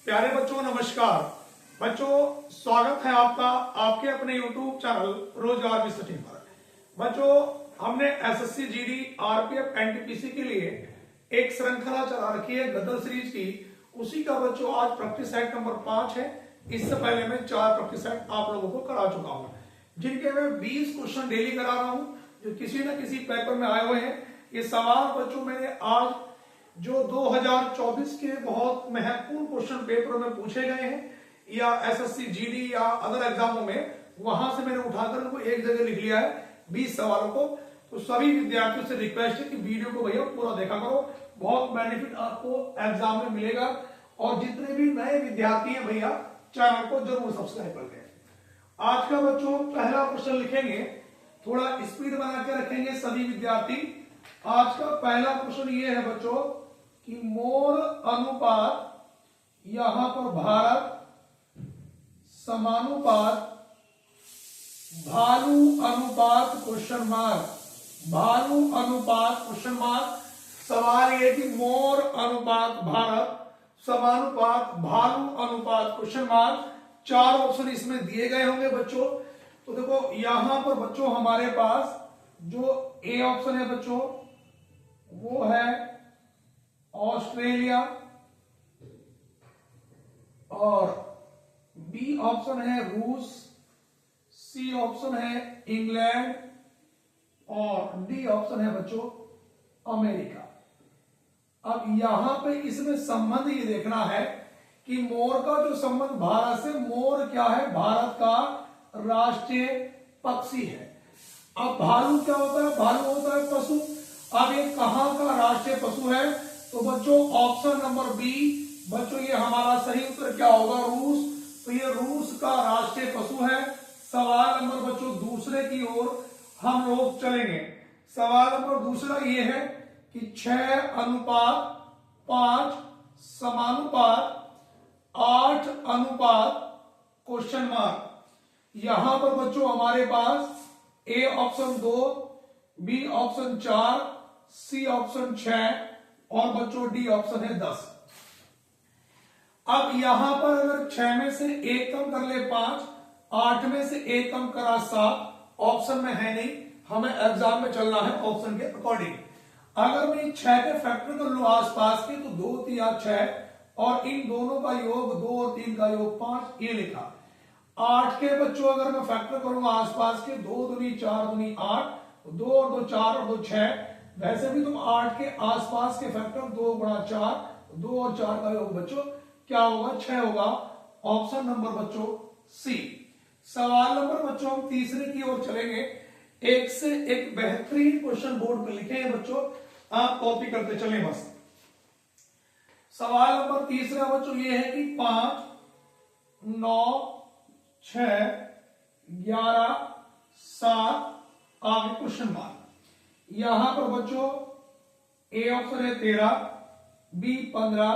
प्यारे बच्चों नमस्कार। बच्चों स्वागत है आपका आपके अपने YouTube चैनल रोजगार विस्तार पर। बच्चों हमने एसएससी जीडी आरपीएफ एनटीपीसी के लिए एक श्रृंखला चला रखी है गदर सीरीज की। उसी का बच्चों आज प्रैक्टिस सेट नंबर 5 है। इससे पहले मैं 4 प्रैक्टिस सेट आप लोगों को करा चुका हूं, जिनके मैं 20 क्वेश्चन डेली करा रहा हूं जो किसी न किसी पेपर में आए हुए हैं। ये सवाल बच्चों मैंने आज जो 2024 के बहुत महत्वपूर्ण क्वेश्चन पेपर में पूछे गए हैं या एसएससी जीडी या अदर एग्जामों में, वहां से मैंने उठाकर उनको एक जगह लिख लिया है 20 सवालों को। तो सभी विद्यार्थियों से रिक्वेस्ट है कि वीडियो को भैया पूरा देखा करो, बहुत बेनिफिट आपको एग्जाम में मिलेगा। और जितने भी नए विद्यार्थी हैं भैया चैनल को जरूर सब्सक्राइब कर दें। आज का बच्चों पहला क्वेश्चन लिखेंगे, थोड़ा स्पीड बना के रखेंगे सभी विद्यार्थी। आज का पहला क्वेश्चन ये है बच्चों कि मोर अनुपात, यहां पर भारत समानुपात, भालू अनुपात क्वेश्चन मार्क, भालू अनुपात क्वेश्चन मार्क। सवाल ये कि मोर अनुपात भारत समानुपात भालू अनुपात क्वेश्चन मार्क। 4 ऑप्शन इसमें दिए गए होंगे बच्चों। तो देखो यहां पर बच्चों हमारे पास जो ए ऑप्शन है बच्चों वो है ऑस्ट्रेलिया, और बी ऑप्शन है रूस, सी ऑप्शन है इंग्लैंड, और डी ऑप्शन है बच्चों अमेरिका। अब यहां पे इसमें संबंध ये देखना है कि मोर का जो संबंध भारत से, मोर क्या है, भारत का राष्ट्रीय पक्षी है। अब भालू क्या होता है, भालू होता है पशु। अब ये कहां का राष्ट्रीय पशु है, तो बच्चों ऑप्शन नंबर बी बच्चों ये हमारा सही उत्तर क्या होगा, रूस। तो ये रूस का राष्ट्रीय पशु है। सवाल नंबर बच्चों दूसरे की ओर हम लोग चलेंगे। सवाल नंबर दूसरा ये है कि 6:5 समानुपात 8:, क्वेश्चन मार्क। यहां पर बच्चों हमारे पास A option 2, B option 4, C option 6 और बच्चों डी ऑप्शन है 10। अब यहां पर अगर 6 में से 1 कम कर ले 5, 8 में से 1 कम करा 7, ऑप्शन में है नहीं, हमें एग्जाम में चलना है ऑप्शन के अकॉर्डिंग। अगर मैं 6 के फैक्टर कर लू आसपास के, तो 2 3 6 और इन दोनों का योग 2 और 3 का योग 5, ये लिखा। 8 के बच्चों अगर मैं फैक्टर करूंगा आसपास के, 2 दूनी 4 दूनी 8, 2 और 2 4 और 2 6। वैसे भी तुम 8 के आसपास के फैक्टर 2 गुणा 4, 2 और 4 का योग बच्चों क्या होगा, 6 होगा। ऑप्शन नंबर बच्चों सी। सवाल नंबर बच्चों हम तीसरे की ओर चलेंगे। एक से एक बेहतरीन क्वेश्चन बोर्ड पे लिखे हैं बच्चों, आप कॉपी करते चले बस। सवाल नंबर तीसरा बच्चों ये है कि 5, 9, 6, 11, 7 आगे क्वेश्चन मार्क। यहां पर बच्चों ए ऑप्शन है 13, बी 15,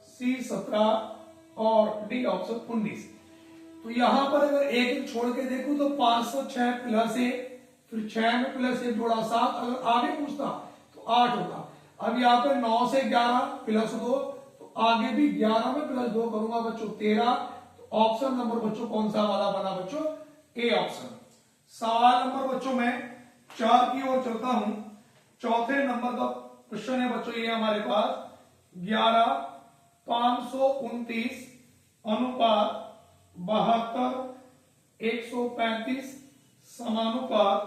सी 17 और डी ऑप्शन 19। तो यहां पर अगर एक एक छोड़ के देखूं तो 506 प्लस 1, फिर 6 में प्लस 1 जोड़ा 7, अगर आगे पूछता तो 8 होता। अब यहाँ पे 9 से 11 प्लस 2, तो आगे भी 11 में प्लस 2 करूंगा बच्चों 13। तो ऑप्शन नंबर बच्चों कौन सा वाला बना बच्चों, ए ऑप्शन। सवाल नंबर बच्चों में 4 की ओर चलता हूं। चौथे नंबर का क्वेश्चन है बच्चों ये हमारे पास 11:529 अनुपात 72, 135 समानुपात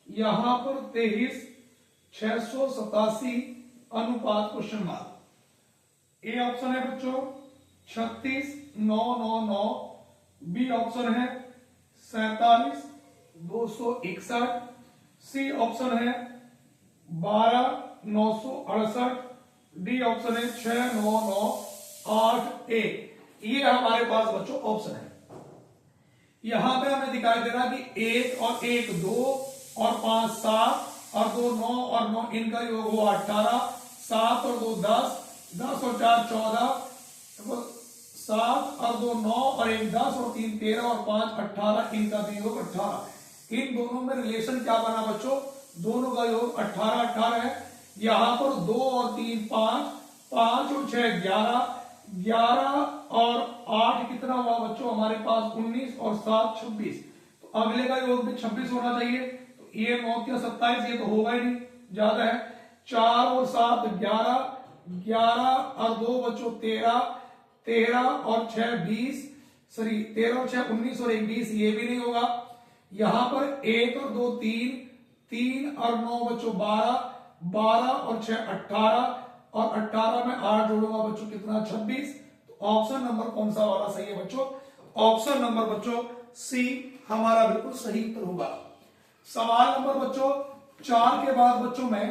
यहां पर 23:687 अनुपात क्वेश्चन मार्क। ए ऑप्शन है बच्चों 36:999, बी ऑप्शन है 47:261, सी ऑप्शन है 12:968, डी ऑप्शन है 6:998। ये हमारे पास बच्चों ऑप्शन है। यहां पे हमें दिखाई दे रहा कि 1 और 1 2 और 5 7 और 2 9 और 9 इनका योग हुआ 18, 7 और 2 10, 10 और 4 14, 7 और 2 9 और 1 10 और 3 13 और 5 18, इनका भी योग 18। इन दोनों में रिलेशन क्या बना बच्चों, दोनों का योग 18 18 है। यहां पर 2 और 3 5, 5 और 6 11, 11 और 8 कितना हुआ बच्चों हमारे पास 19 और 7 26। तो अगले का योग भी 26 होना चाहिए। तो ये 9 या 27, ये तो होगा ही नहीं, ज्यादा है। 4 और 7 11, 11 और 2 बच्चों 13, 13 और 6 20, सॉरी 13 और 6 19 और 1 20, ये भी नहीं होगा। यहां पर 1 और 2 3, 3 और 9 बच्चों 12, 12 और 6 18, और 18 में 8 जोड़ूंगा बच्चों कितना 26। तो ऑप्शन नंबर कौन सा वाला सही है बच्चों? ऑप्शन नंबर बच्चों सी हमारा बिल्कुल सही उत्तर होगा। सवाल नंबर बच्चों 4 के बाद बच्चों मैं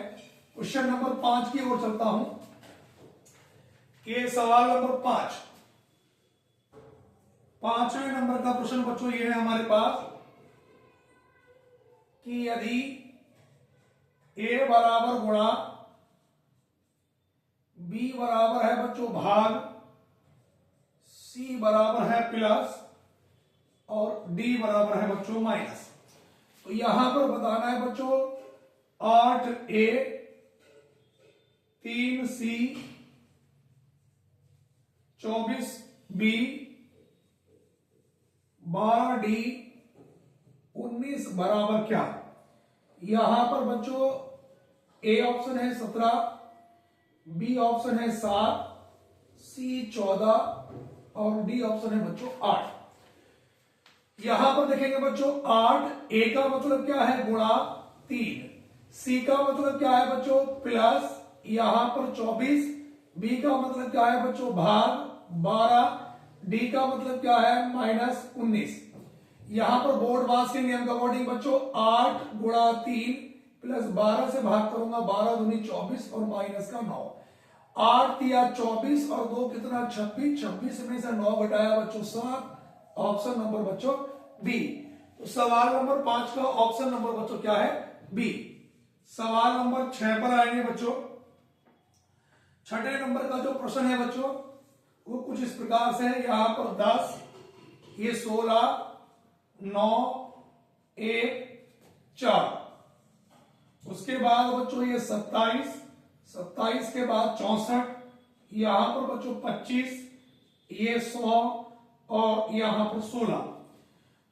क्वेश्चन नंबर 5 की ओर चलता हूं। ये सवाल नंबर 5, 5वें नंबर का प्रश्न बच्चों ये है हमारे पास कि यदि ए बराबर गुणा बी बराबर है बच्चों भाग, सी बराबर है प्लस और डी बराबर है बच्चों माइनस। तो यहां पर बताना है बच्चों 8a 3c 24b 12d 19 बराबर क्या। यहां पर बच्चों ए ऑप्शन है 17, बी ऑप्शन है 7, सी 14 और डी ऑप्शन है बच्चों 8। यहां पर देखेंगे बच्चों 8 ए का मतलब क्या है गुणा 3, सी का मतलब क्या है बच्चों प्लस, यहां पर 24, बी का मतलब क्या है बच्चों भाग 12, डी का मतलब क्या है माइनस 19। यहां पर बोर्ड बास के नियम के अकॉर्डिंग बच्चों 8 गुणा 3 प्लस 12 से भाग करूंगा, 12 दूनी 24 और माइनस का 9। 8 या 24 और 2 कितना 26, 26 में से 9 घटाया बच्चों 7। ऑप्शन नंबर बच्चों बी। तो सवाल नंबर 5 का ऑप्शन नंबर बच्चों क्या है बी। सवाल नंबर 6 पर आएंगे बच्चों। छठे नंबर का जो प्रश्न है बच्चों वो कुछ इस प्रकार से है। यहां पर 10, ये 16, 9 1 4, उसके बाद बच्चों ये 27, 27 के बाद 64, यहां पर बच्चों 25, ये 100 और यहां पर 16।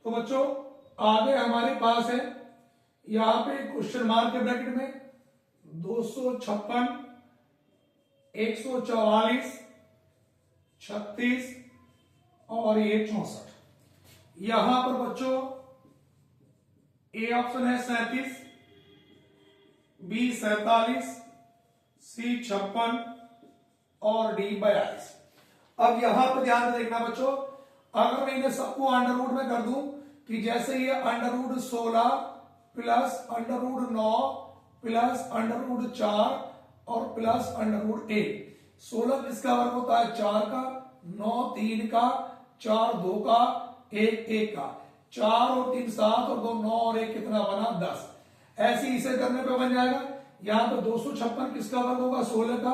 तो बच्चों आगे हमारे पास है यहां पे क्वेश्चन मार्क के ब्रैकेट में 256, 144, 36 और ये 64। यहां पर बच्चों ए ऑप्शन है 37, बी 47, सी 56 और डी 42। अब यहां पर ध्यान से देखना बच्चों, अगर मैं इन्हें सबको अंडर रूट में कर दूं कि जैसे ये under root 16 plus under root 9 plus under root 4 और प्लस अंडर रूट 1। 16 किसका वर्ग होता है 4 का, 9 3 का, 4 2 का, 1 1 का, 4 और 3 7 और 2 9 और 1 कितना बना 10। ऐसे इसे करने पे बन जाएगा। यहां पर 256 किसका वर्ग होगा 16 का,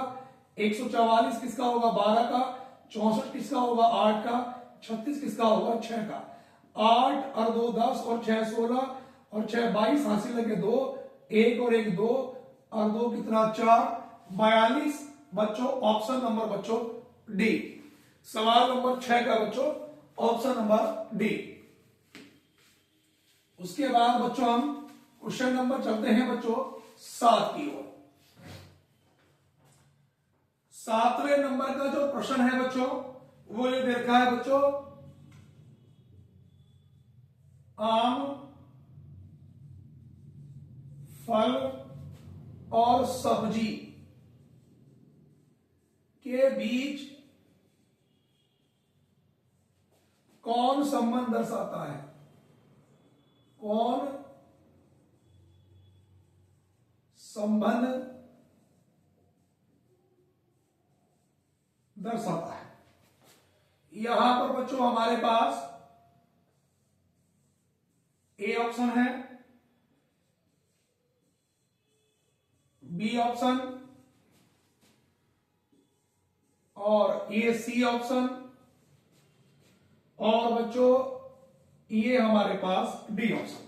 144 किसका होगा 12 का, 64 किसका होगा 8 का, 36 किसका होगा 6 का। 8 और 2 10 और 6 16 और 6 22, हासिल लगे 2, 1 और 1 2 और 2 कितना 4, 42 बच्चों। ऑप्शन नंबर बच्चों डी। सवाल नंबर 6 का बच्चों ऑप्शन नंबर डी। उसके बाद बच्चों हम क्वेश्चन नंबर चलते हैं बच्चों 7 की ओर। 7वें नंबर का जो प्रश्न है बच्चों वो ये देखा है बच्चों, आम, फल और सब्जी के बीच कौन संबंध दर्शाता है, कौन संबंध दर्शाता है। यहां पर बच्चों हमारे पास ए ऑप्शन है, बी ऑप्शन और ये सी ऑप्शन और बच्चों ये हमारे पास डी ऑप्शन।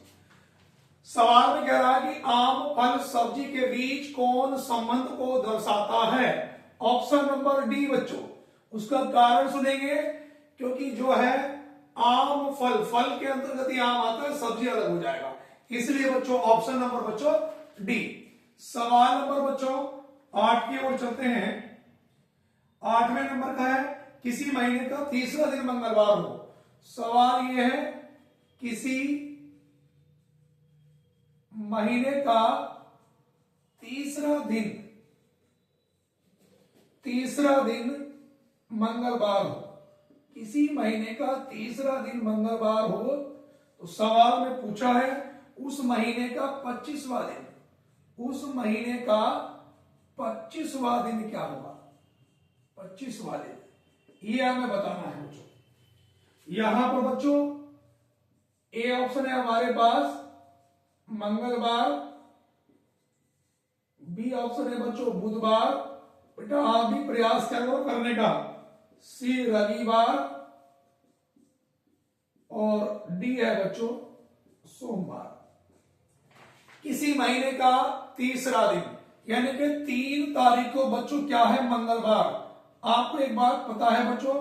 सवाल में कह रहा है कि आम फल सब्जी के बीच कौन संबंध को दर्शाता है। ऑप्शन नंबर डी बच्चों उसका कारण सुनेंगे, क्योंकि जो है आम फल, फल के अंतर्गत ही आम आता है, सब्जी अलग हो जाएगा। इसलिए बच्चों ऑप्शन नंबर बच्चों डी। सवाल नंबर बच्चों 8 की ओर चलते हैं। 8वें नंबर का है किसी महीने का तीसरा दिन मंगलवार हो। सवाल यह है किसी महीने का तीसरा दिन मंगलवार हो। किसी महीने का तीसरा दिन मंगलवार हो तो सवाल में पूछा है उस महीने का 25वां दिन, उस महीने का 25वां दिन क्या होगा? 25वां दिन ये हमें बताना है बच्चों। यहां पर बच्चों ए ऑप्शन है हमारे पास मंगलवार, बी ऑप्शन है बच्चों बुधवार, बेटा आप भी प्रयास करो करने का, सी रविवार, और डी है बच्चों सोमवार। किसी महीने का तीसरा दिन यानी कि 3 तारीख को बच्चों क्या है? मंगलवार। आपको एक बात पता है बच्चों,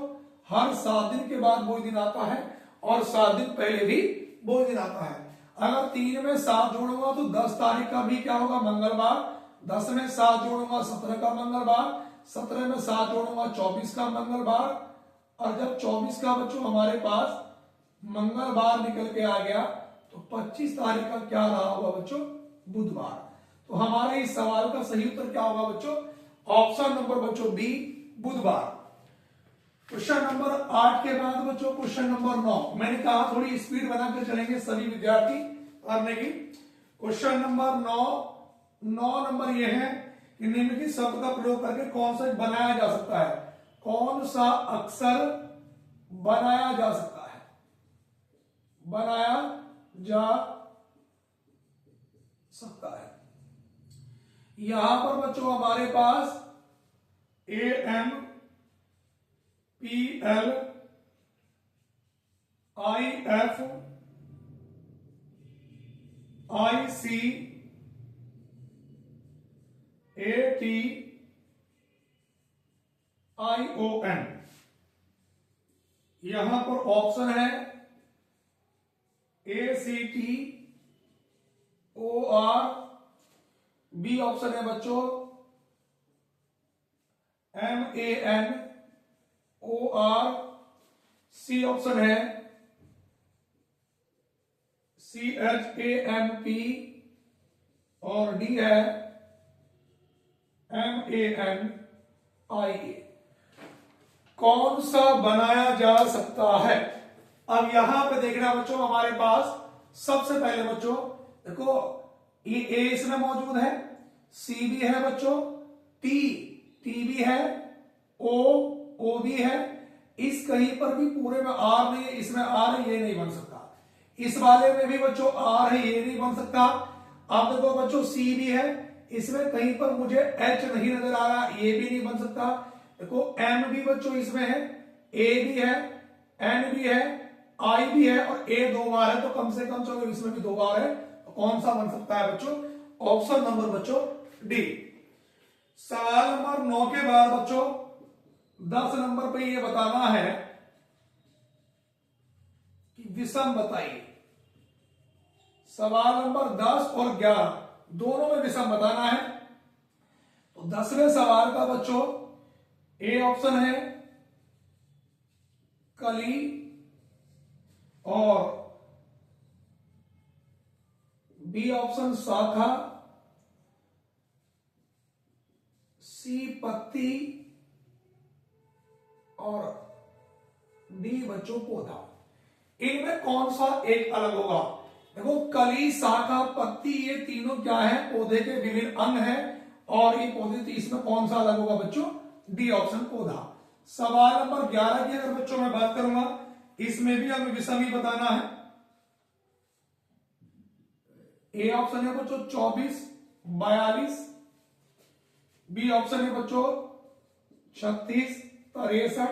हर 7 दिन के बाद वो दिन आता है और 7 दिन पहले भी वो दिन आता है। अगर 3 में 7 जोड़ूंगा तो 10 तारीख का भी क्या होगा? मंगलवार। 10 में 7 जोड़ूंगा 17 का मंगलवार, 17 में 7 जोड़ूंगा 24 का मंगलवार, और जब 24 का बच्चों हमारे पास मंगलवार निकल के आ गया तो 25 तारीख का क्या रहा होगा बच्चों? बुधवार। तो हमारा इस सवाल का सही उत्तर क्या होगा बच्चों? ऑप्शन नंबर बच्चों बी बुधवार। क्वेश्चन नंबर 8 के बाद बच्चों क्वेश्चन नंबर 9। मैंने कहा थोड़ी स्पीड बनाकर चलेंगे सभी विद्यार्थी करने की। क्वेश्चन नंबर 9 नंबर यह है कि निम्नलिखित शब्द का प्रयोग करके कौन सा बनाया जा सकता है? कौन सा अक्षर बनाया जा सकता है? बनाया जा सकता है। यहां पर बच्चों हमारे पास AM PL IF IC AT ION, यहां पर ऑप्शन है ACT OR, बी ऑप्शन है बच्चों MAN OR, सी ऑप्शन है CHAMP, और डी है MANIA। कौन सा बनाया जा सकता है? अब यहां पे देखना बच्चों हमारे पास सबसे पहले बच्चों देखो ये ए इसमें मौजूद है, सी भी है बच्चों, टी भी है, ओ भी है। इस कहीं पर भी पूरे में आर नहीं है, इसमें आर है, ये नहीं बन सकता। इस वाले में भी बच्चों आर है, ये नहीं बन सकता। अब देखो बच्चों सी भी है, इसमें कहीं पर मुझे एच नहीं नजर आ रहा, ये भी नहीं बन सकता। देखो एम भी बच्चों इसमें है, ए भी है, एन भी है, आई भी है, और ए 2 बार है, तो कम से कम चलो इसमें भी 2 बार है। तो कौन सा बन सकता है बच्चों? ऑप्शन नंबर बच्चों डी। सवाल नंबर 9 के बाद बच्चों 10 नंबर पे ये बताना है कि विषम बताइए। सवाल नंबर 10 और 11 दोनों में विषम बताना है। तो 10वें सवाल का बच्चों ए ऑप्शन है कली, और बी ऑप्शन शाखा, सी पत्ती, और डी बच्चों पौधा। इनमें कौन सा एक अलग होगा? देखो कली, शाखा, पत्ती ये तीनों क्या है? पौधे के विभिन्न अंग हैं, और ये पौधे तो इसमें कौन सा अलग होगा बच्चों? डी ऑप्शन पौधा। सवाल नंबर 11 की अगर बच्चों मैं बात करूंगा, इसमें भी हमें विषम ही बताना है। ए ऑप्शन है बच्चों 24, 42, बी ऑप्शन है बच्चों 36, 63,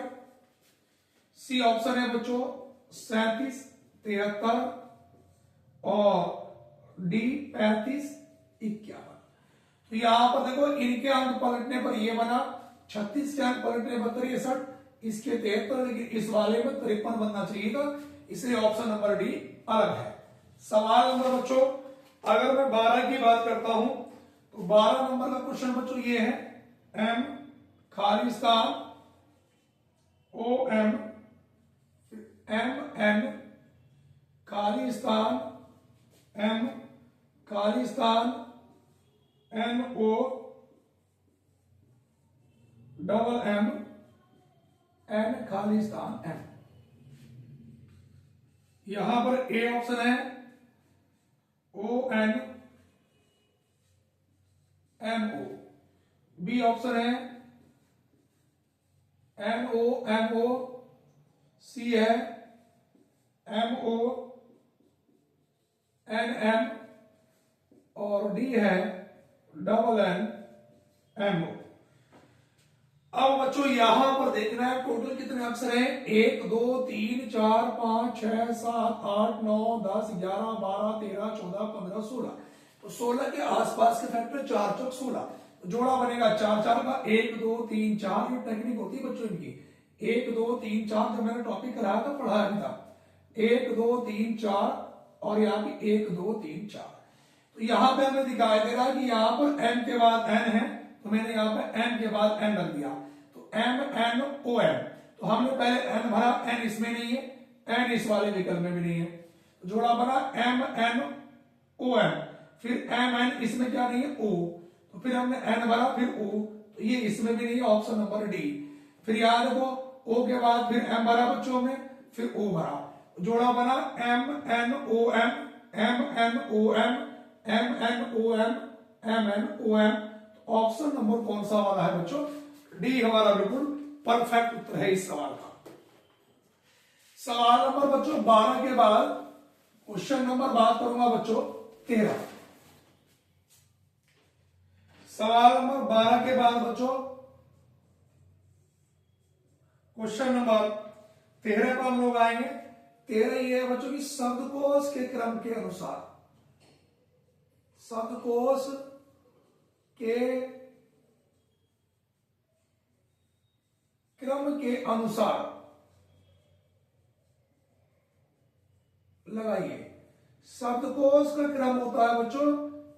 सी ऑप्शन है बच्चों 37, 73, और डी 35, 51। तो यहां पर देखो इनके अंक पलटने पर ये बना, 36 के अंक पलटने पर 63, इसके 73, लेकिन इस वाले में 53 बनना चाहिए था, इसलिए ऑप्शन नंबर डी अलग है। सवाल नंबर बच्चों, अगर मैं 12 की बात करता हूं तो 12 नंबर का क्वेश्चन बच्चों ये है, एम खाली स्थान ओ एम, एम एन खाली स्थान एम खाली स्थान N O double M N खाली स्थान एम। यहां पर ए ऑप्शन है O N M O, B option है N O M O, C है एम ओ एन एम, और डी है डबल एन एम ओ। अब बच्चों यहां पर देखना है टोटल कितने अक्षर हैं, 1 2 3 4 5 6 7 8 9 10 11 12 13 14 15 16, तो 16 के आसपास के फैक्टर 4 चौक 16, जोड़ा बनेगा 4 4 का, 1 2 3 4, ये टेक्निक होती है बच्चों इनकी, 1 2 3 4, जब मैंने टॉपिक कराया था पढ़ाया भी था, 1 2 3 4 और यहाँ पे 1 2 3 4। तो यहां पे हमें दिखाई दे रहा है कि यहाँ पर एम के बाद एन है, तो मैंने यहाँ पे एम के बाद एन रख दिया, तो एम एन ओ एम, तो हमने पहले एन भरा, एन इसमें नहीं है, एन इस वाले विकल्प में भी नहीं है, तो जोड़ा बना एम एन ओ एम, फिर एम एन इसमें क्या नहीं है ओ, तो फिर हमने एन भरा फिर ओ, तो ये इसमें भी नहीं है, ऑप्शन नंबर डी। फिर याद रखो ओ के बाद फिर एम भरा बच्चों में, फिर ओ भरा, जोड़ा बना M N O M, M N O M, M N O M, M N O M. Option number कौन सा वाला है बच्चों, डी हमारा बिल्कुल परफेक्ट उत्तर है इस सवाल का। सवाल नंबर बच्चों 12 के बाद क्वेश्चन नंबर बात करूंगा बच्चों 13। सवाल नंबर 12 के बाद बच्चों क्वेश्चन नंबर 13 पर हम लोग आएंगे। 13 ये है बच्चों की शब्दकोश के क्रम के अनुसार, शब्दकोश के क्रम के अनुसार लगाइए। शब्दकोश का क्रम होता है बच्चों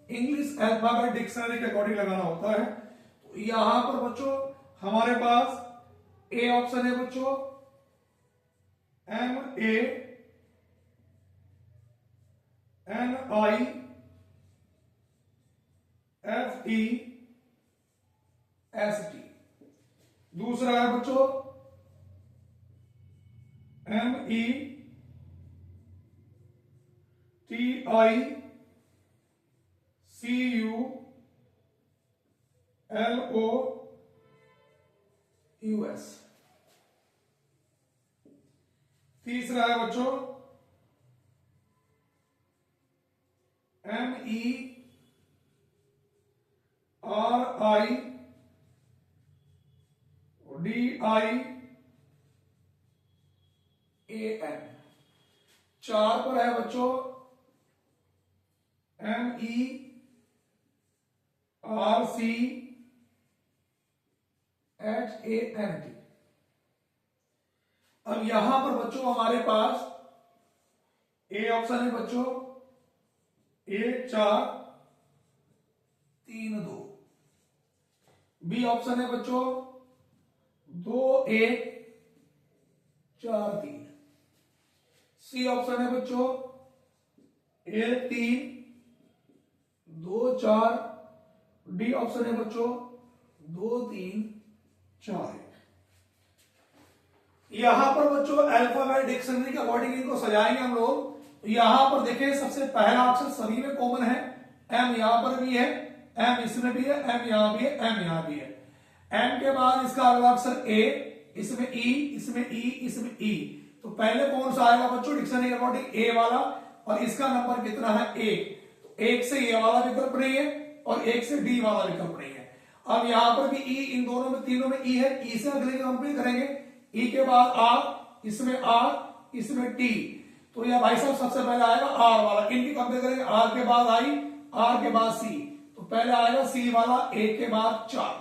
इंग्लिश अल्फाबेट डिक्शनरी के अकॉर्डिंग लगाना होता है। तो यहां पर बच्चों हमारे पास ए ऑप्शन है बच्चों, M A N I F E S T. दूसरा है बच्चों M E T I C U L O U S. तीसरा है बच्चों M E R I D I A N. 4 पर है बच्चों M E R C H A N T. अब यहां पर बच्चों हमारे पास ए ऑप्शन है बच्चों 1 4 3 2, बी ऑप्शन है बच्चों 2 1 4 3, सी ऑप्शन है बच्चों 1 3 2 4, डी ऑप्शन है बच्चों 2 3 4 1। यहां पर बच्चों अल्फाबेट डिक्शनरी के अकॉर्डिंग इनको सजाएंगे हम लोग। यहां पर देखें सबसे पहला अक्षर सभी में कॉमन है, एम यहां पर भी है, एम इसमें भी है, एम यहां भी है, एम यहां भी है। एम के बाद इसका अगला अक्षर ए, इसमें ई, इसमें ई, इसमें ई। तो पहले कौन सा आएगा बच्चों डिक्शनरी के अकॉर्डिंग ए वाला, और इसका नंबर कितना है 1, तो 1 से ए वाला विकल्प नहीं है और 1 से डी वाला विकल्प नहीं है। अब यहां पर भी ई, इन दोनों में तीनों में ई है, ई से अगले कंप्लीट करेंगे, ई के बाद आर, इसमें आर, इसमें टी, तो यह भाई साहब सबसे पहले आएगा आर वाला, इनकी कंपेयर करेंगे, आर के बाद आई, आर के बाद सी, तो पहले आएगा सी वाला, 1 के बाद 4।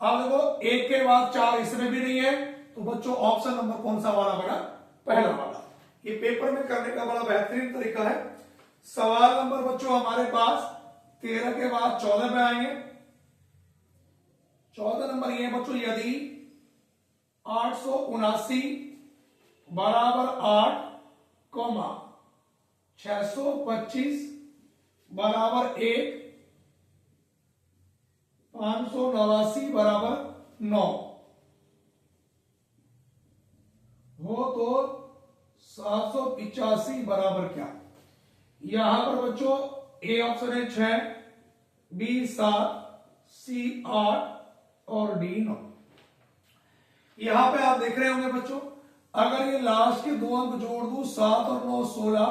अब देखो 1 के बाद 4 इसमें भी नहीं है तो बच्चों ऑप्शन नंबर कौन सा वाला बना? पहला वाला। ये पेपर में करने का बड़ा बेहतरीन तरीका है। सवाल नंबर बच्चों हमारे पास 13 के बाद 14 पे आएंगे। 14 नंबर ये बच्चों, यदि 879 बराबर 8, 625 बराबर 1, 589 बराबर 9 हो तो 785 बराबर क्या? यहां पर बच्चों ए ऑप्शन है 6, बी 7, सी 8 और डी 9। यहां पे आप देख रहे होंगे बच्चों, अगर ये लास्ट के दो अंक जोड़ दूं 7 और 9 16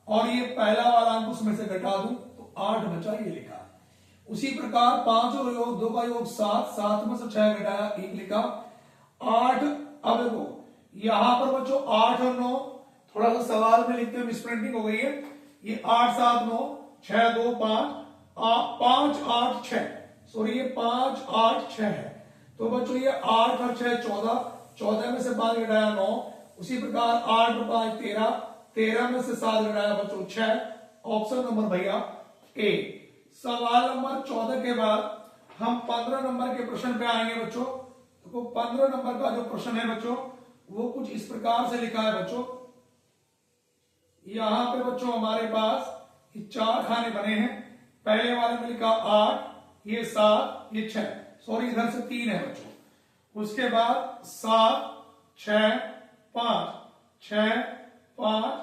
और ये पहला वाला अंक उसमें से घटा दूं तो 8 बचा, ये लिखा। उसी प्रकार 5 और योग 2 का योग 7, 7 में से 6 घटाया 1 लिखा, 8। अब देखो यहां पर बच्चों 8 और 9 थोड़ा सा सवाल में लिखते हुए मिसप्रिंटिंग हो गई है। ये 8 7 9 6 2 5 5 8 6, सॉरी ये 5 8 6 है। तो बच्चों ये 8 और 6 14, 14 में से 5 घटाया 9। उसी प्रकार 8 और 5 13, 13 में से 7 घटाया बच्चों 6। ऑप्शन नंबर भैया ए। सवाल नंबर 14 के बाद हम 15 नंबर के प्रश्न पे आएंगे बच्चों। तो 15 नंबर का जो प्रश्न है बच्चों वो कुछ इस प्रकार से लिखा है बच्चों। यहां पे बच्चों हमारे पास ये 4 खाने बने हैं। पहले वाले में लिखा 8, ये 7, ये 6, सॉरी इधर से 3 है बच्चों। उसके बाद 7 6 5 6 5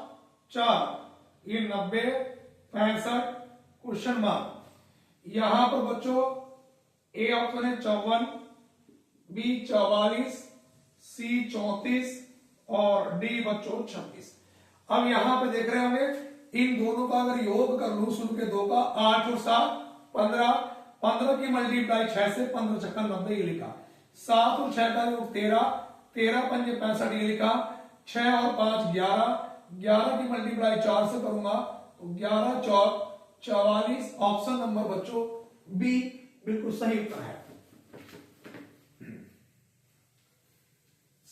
4, ये 90 65 क्वेश्चन मार्क। यहां पर बच्चों ए ऑप्शन है 54, बी 44, सी 34 और डी बच्चों 26। अब यहां पे देख रहे होंगे इन दोनों का अगर योग कर लू शुरू के 2 का 8 और 7 15, 15 की मल्टीप्लाई 6 से 15 छक्का 90 ये लिखा। 7 और 6 का योग 13, 13 पंजे 65 ये लिखा। 6 और 5 11, 11 की मल्टीप्लाई 4 से करूंगा तो 11 चौक 44। ऑप्शन नंबर बच्चों बी बिल्कुल सही उत्तर है।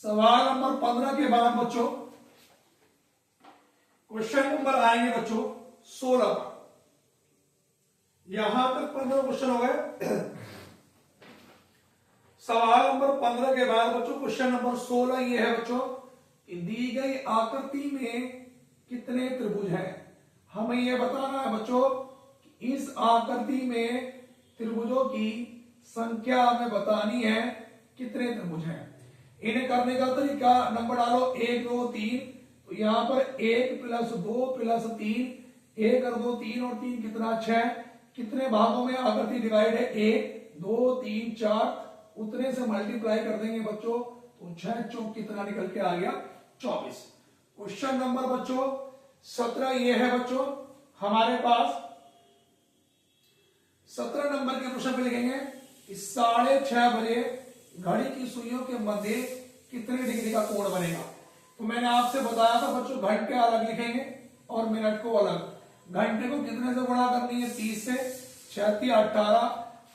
सवाल नंबर 15 के बाद बच्चों क्वेश्चन नंबर आएंगे बच्चों 16 पर। यहां तक 15 क्वेश्चन हो गए। सवाल नंबर 15 के बाद बच्चों क्वेश्चन नंबर 16 ये है बच्चों, दी गई आकृति में कितने त्रिभुज हैं? हमें यह बताना है बच्चों कि इस आकृति में त्रिभुजों की संख्या हमें बतानी है, कितने त्रिभुज हैं। इन्हें करने का तरीका, नंबर डालो 1 2 3, तो यहां पर 1 + 2 + 3, 1 और 2 3 और 3 कितना 6। कितने भागों में आकृति डिवाइड है? 1 2 3 4, उतने से मल्टीप्लाई कर देंगे बच्चों तो 6 चौक कितना निकल के आ गया 24। क्वेश्चन नंबर बच्चों 17 ये है बच्चों हमारे पास। 17 नंबर के प्रश्न पे लिखेंगे कि 6:30 बजे घड़ी की सुइयों के मध्य कितने डिग्री का कोण बनेगा। तो मैंने आपसे बताया था बच्चों घंटे अलग लिखेंगे और मिनट को अलग। घंटे को कितने से गुणा करनी है? 30 से, 36 18,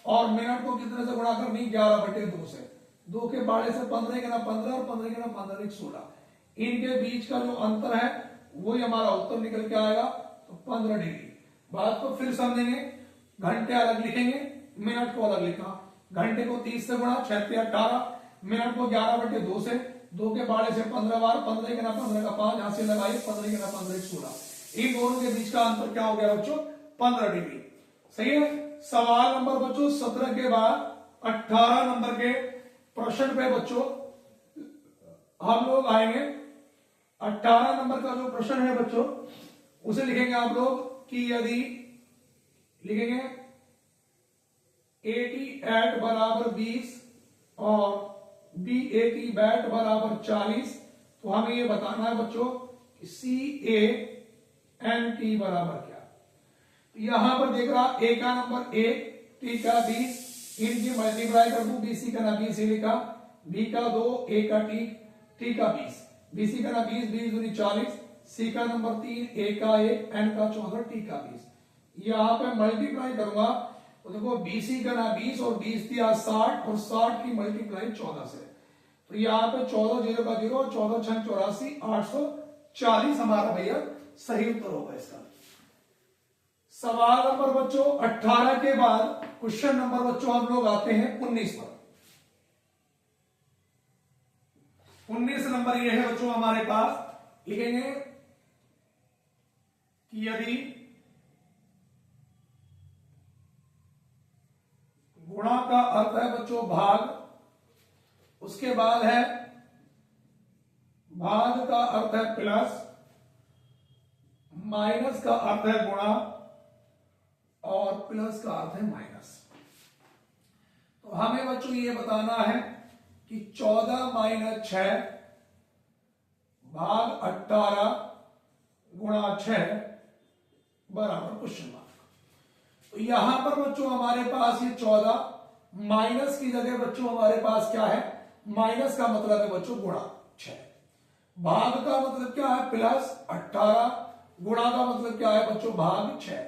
और मिनट को कितने से गुणा करनी है? 11/2 से। 2 के बाड़े से 15 के ना 15 और 15 के ना 15 1 16। इनके बीच का जो अंतर है वही हमारा उत्तर निकल के आएगा, तो 15 डिग्री। बात को फिर समझेंगे, घंटे अलग लिखेंगे, मिनट को अलग लिखा। घंटे को 30 से गुणा, 36 18, मिनट को 11/2 से, 2 के बाड़े से 15 बार, 15 के ना 15 का 5, यहां से लगाइए 15 के ना 15 1 16। इन दोनों के बीच का अंतर क्या हो गया बच्चों? 15 डिग्री। सही है। सवाल नंबर बच्चों 17 के बाद 18 नंबर के प्रश्न पे बच्चों हम लोग आएंगे। 18 नंबर का जो प्रश्न है बच्चों उसे लिखेंगे आप लोग कि यदि लिखेंगे 80 बराबर 20 और B80 बैट बराबर 40, तो हमें ये बताना है बच्चों कि CANT बराबर क्या। तो यहां पर देख रहा A का नंबर 1, T का 20, इनकी मल्टीप्लाई कर दूं, BC का ना 20 लिखा, B का 2, A का T का 20, BC का ना 20, 20 दूनी 40, C का नंबर 3, A का 1, N का 14, T का 20। यहां पे मल्टीप्लाई करूंगा तो देखो BC का ना 20 और 20 दिया 60 और 60 की मल्टीप्लाई 14 से, तो यहाँ पे 14 0 का 0, 14 6 84, 840 हमारा भैया सही उत्तर होगा इसका। सवाल नंबर बच्चों 18 के बाद क्वेश्चन नंबर बच्चों हम लोग आते हैं 19 पर। 19 नंबर ये है बच्चों हमारे पास, लिखेंगे कि यदि गुणा का अर्थ है बच्चों भाग, उसके बाद है भाग का अर्थ है प्लस, माइनस का अर्थ है गुणा और प्लस का अर्थ है माइनस। तो हमें बच्चों ये बताना है कि 14 माइनस 6 भाग 18 गुणा 6 बराबर क्वेश्चन मार्क। तो यहां पर बच्चों हमारे पास ये 14 माइनस की जगह बच्चों हमारे पास क्या है, माइनस का मतलब है बच्चों गुणा 6, भाग का मतलब क्या है प्लस 18, गुणा का मतलब क्या है बच्चों भाग 6।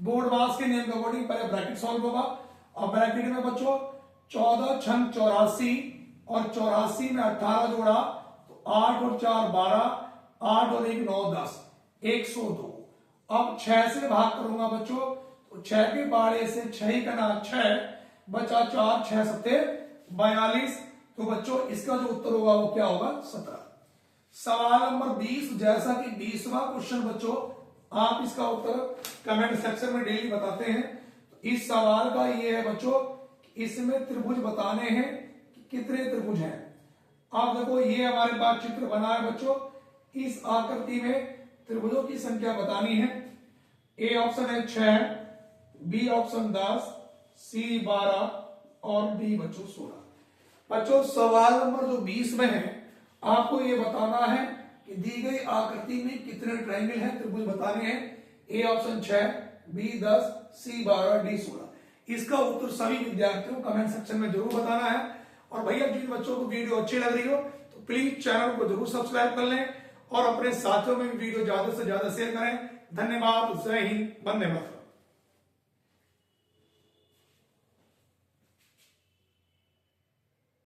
बोर्ड मास के नियम के अकॉर्डिंग पहले ब्रैकेट सॉल्व होगा, और ब्रैकेट में बच्चों 14 6 84 और 84 में 18 जोड़ा तो 8 और 4 12, 8 और 1 9 10, 102। अब 6 से भाग करूंगा बच्चों, तो 6 के बाड़े से 6 ही करना 6 बचा 4, 6 सत्ते 42। तो बच्चों इसका जो उत्तर होगा वो क्या होगा 17। सवाल नंबर 20, जैसा कि 20वां क्वेश्चन बच्चों आप इसका उत्तर कमेंट सेक्शन में डेली बताते हैं। तो इस सवाल का ये है बच्चों, इसमें त्रिभुज बताने हैं कि कितने त्रिभुज हैं। आप देखो ये हमारे पास चित्र बना है बच्चों, इस आकृति में त्रिभुजों की संख्या बतानी है। ए ऑप्शन है 6, बी ऑप्शन 10, सी 12 और डी बच्चों 16। बच्चों सवाल नंबर जो 20 में है, आपको ये बताना है कि दी गई आकृति में कितने ट्रायंगल हैं, त्रिभुज बताने हैं। A option 6, B 10, C 12, D 16। इसका उत्तर सभी विद्यार्थियों को कमेंट सेक्शन में जरूर बताना है। और भैया जिन बच्चों को वीडियो अच्छी लग रही हो तो प्लीज चैनल को जरूर सब्सक्राइब कर लें और अपने साथियों में वीडियो ज्यादा से ज्यादा शेयर करें। धन्यवाद। जय हिंद, वंदे मातरम।